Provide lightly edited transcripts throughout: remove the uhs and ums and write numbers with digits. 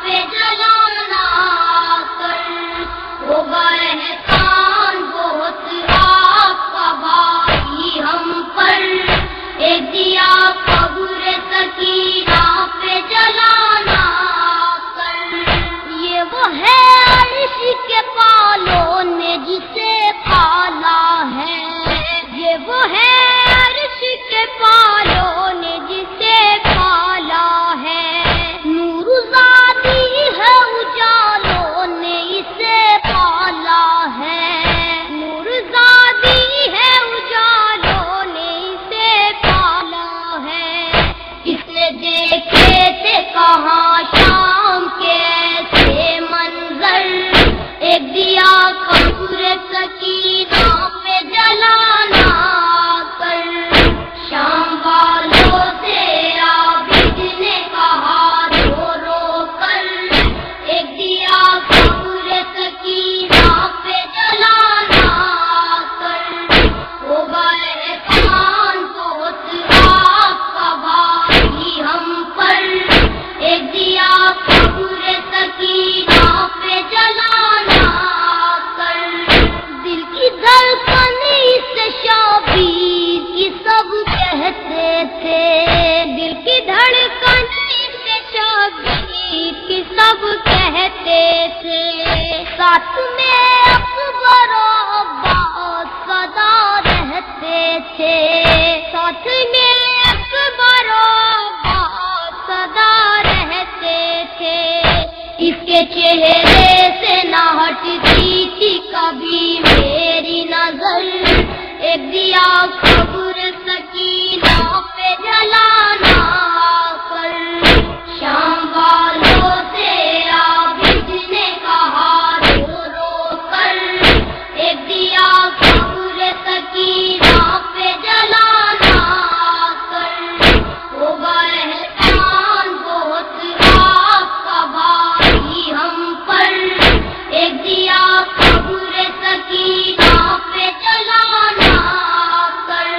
پہ جلانا کر، ہوگا احسان بہت آپ کا بھائی ہم پر، ایک دیا قبر سکینہ پہ جلانا کر۔ یہ وہ ہے عرش کے پالوں نے جسے پالا ہے، یہ وہ ہے عرش کے پالوں نے جسے پالا ہے، نور ذاتی ہے اجالوں نے اسے پالا ہے، نور ذاتی ہے اجالوں نے اسے پالا ہے۔ اس نے دیکھے تھے کہاں شام کے ایسے منظر، ایک دیا قبر سکینہ پہ جلانا کر، شام والوں سے عابد نے کہا رو رو کر، ایک دیا قبر سکینہ پہ جلانا کر، ہوگا احسان بہت آپ کا بھائی ہم پر، ایک دیا قبر سکینہ پہ جلانا کر۔ دل کی دھڑکن اس شبیر کی سب کہتے تھے، دل کی دھڑکن اس شبیر کی سب کہتے تھے، ساتھ میں اکبر و عباس صدا رہتے تھے، ساتھ میں اکبر و عباس صدا رہتے تھے، اس کے چہرے سے نہ ہٹتی تھی کبھی میری نظر، ایک دیا قبر سکینہ پہ جلانا کر، شام والوں سے عابد نے کہا رو رو کر، ایک دیا قبر سکینہ پہ جلانا کر، ہوگا احسان بہت آپ کا بھائی ہم پر، ایک دیا قبر سکینہ پہ جلانا کر۔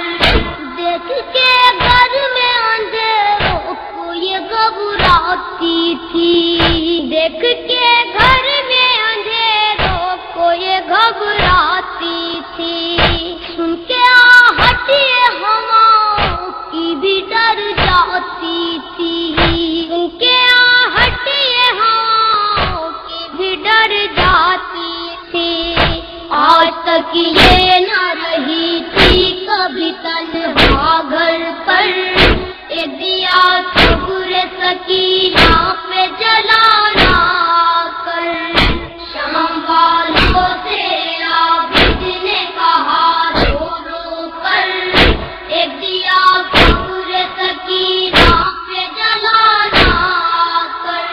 دیکھ کے گھر میں اندھیروں کو یہ گھبراتی تھی، دیکھ کے گھر میں اندھیروں کو یہ گھبراتی تھی، سن کے آہٹ یہ ہواؤں کی بھی ڈر جاتی تھی، سن کے آہٹ یہ ہواؤں کی بھی ڈر جاتی تھی، آج تک یہ نہ رہی تھی کبھی تنہا گھر پر، ایک دیا قبر سکینہ پہ جلانا کر، شام والوں سے عابد نے کہا رو رو کر، ایک دیا قبر سکینہ پہ جلانا کر،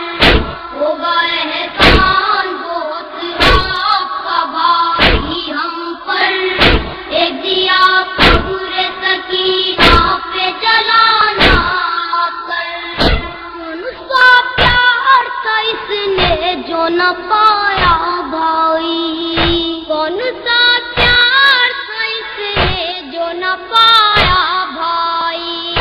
ہوگا احسان بہت آپ کا بھائی ہم پر، ایک دیا قبر سکینہ پہ جلانا کر۔ کون سا پیار تھا اس نے جو نہ پایا بھائی، کون سا پیار تھا اس نے جو نہ پایا بھائی،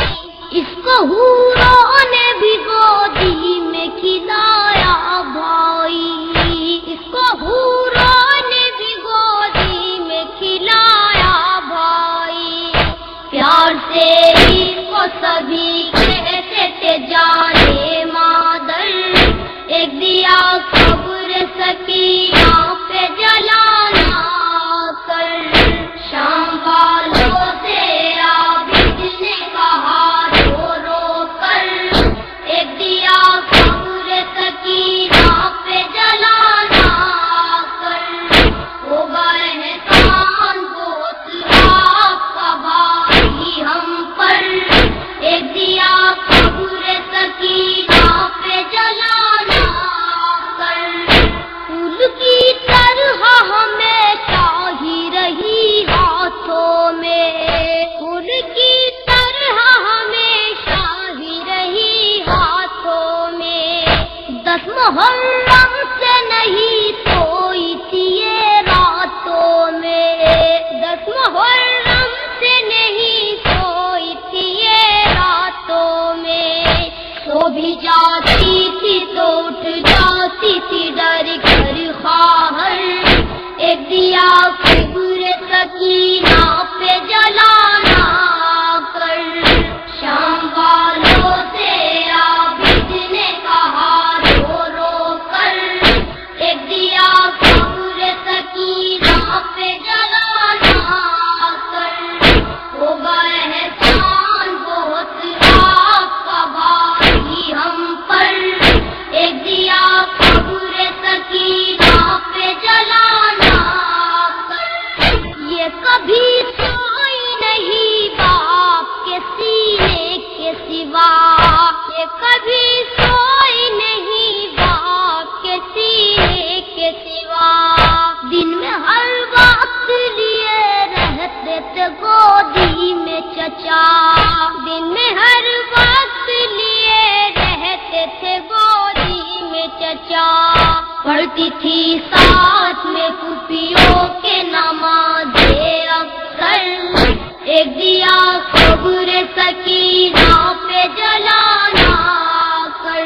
اس کو حوروں نے بھی گودی میں کھلایا بھائی، اس کو حوروں نے بھی گودی میں کھلایا بھائی، پیار سے اس کو سبھی کہتے تھے جانے مادر، ایک دیا قبر سکینہ پہ جلانا کر، شام والوں سے عابد نے کہا رو رو کر، ایک دیا قبر سکینہ پہ جلانا کر، ہوگا احسان بہت آپ کا بھائی ہم پر، ایک دیا قبر سکینہ قبر سکینہ پہ جلانا کر، شام والوں سے عابد نے کہا رو رو کر، ایک دیا قبر سکینہ پہ جلانا کر، ہوگا احسان بہت آپ کا بھاری ہم پر، ایک دیا قبر سکینہ پہ جلانا کر، یہ کبھی سوئی نہیں باپ کے سینے کے سوا، یہ کبھی سوئی نہیں باپ کے سینے کے سوا، دن میں ہر وقت لیے رہتے تھے گودی میں چچا، دن میں ہر وقت لیے رہتے تھے گودی میں چچا، پڑھتی تھی ساتھ میں پھوپھیوں کے نمازیں اکثر، ایک دیا قبر سکینہ پہ جلانا کر،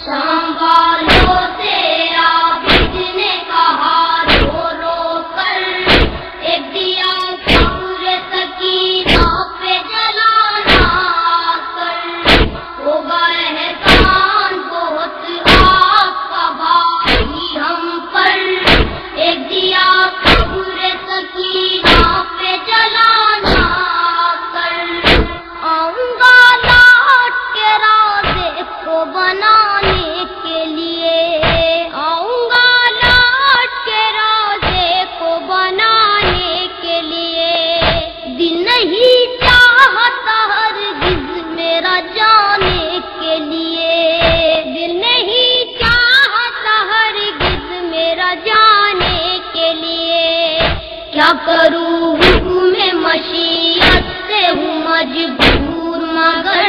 شام والوں سے عابد نے کہا رو رو کر، ایک دیا قبر سکینہ پہ جلانا کر، ہوگا احسان بہت آپ کا بھاری ہم پر، ایک دیا قبر سکینہ پہ جلانا کر، آؤں گا لوٹ کے روضے کو بنانے کے لیے، آؤں گا لوٹ کے روضے کو بنانے کے لیے، دل نہیں چاہتا ہرگز میرا جانے کے لیے، دل نہیں چاہتا ہرگز میرا جانے کے لیے، کیا کروں حکم مشیت سے ہوں مجبور، مگر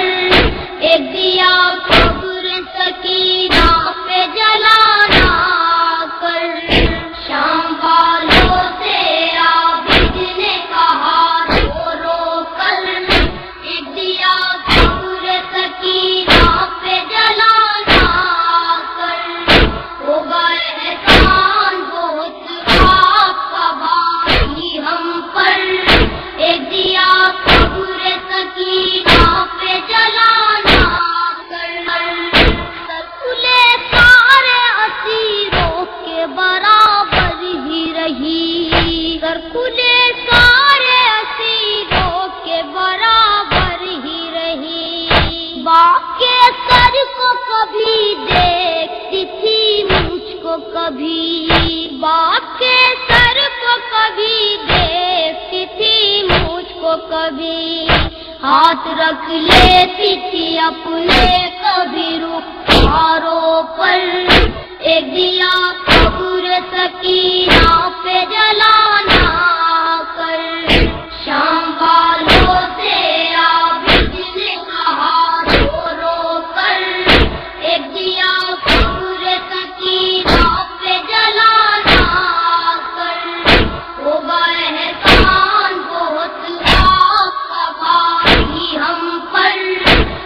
ایک دیا قبر سکینہ پہ جلانا کر، شام والوں سے عابد نے کہا رو رو کر، ایک دیا قبر سکینہ پہ جلانا کر، ہوگا احسان بہت آپ کا بھاری ہم پر، ایک دیا قبر سکینہ پہ جلانا کر، سرکلے سارے اسیروں کے برابر ہی رہی، سرکلے سارے اسیروں کے برابر ہی رہی، باپ کے سر کو کبھی دیکھتی تھی مجھ کو کبھی، باپ کے سر کو کبھی دیکھتی تھی مجھ کو کبھی، ہاتھ رکھ لیتی تھی اپنے کبھی رخساروں پر، ایک دیا قبر سکینہ پہ جلانا کر، شام والوں سے عابد نے کہا رو رو کر، ایک دیا قبر سکینہ پہ جلانا کر، ہوگا احسان بہت آپ کا بھاری ہم پر،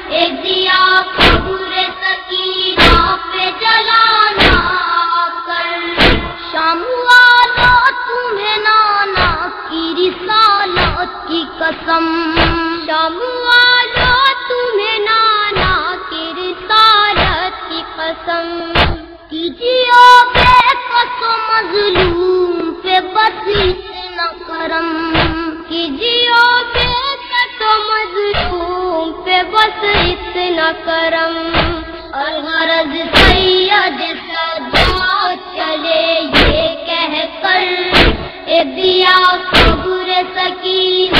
ایک دیا قبر سکینہ پہ جلانا کر، شام والوں تمہیں نانا کی رسالت کی قسم، شام والوں تمہیں نانا کی رسالت کی قسم، کیجیے بے کس و مظلوم پہ بس اتنا کرم، کیجیے بے کس و مظلوم پہ بس اتنا کرم، الغرض سید سجاد چلے یہ کہہ کر، ایک دیا قبر سکینہ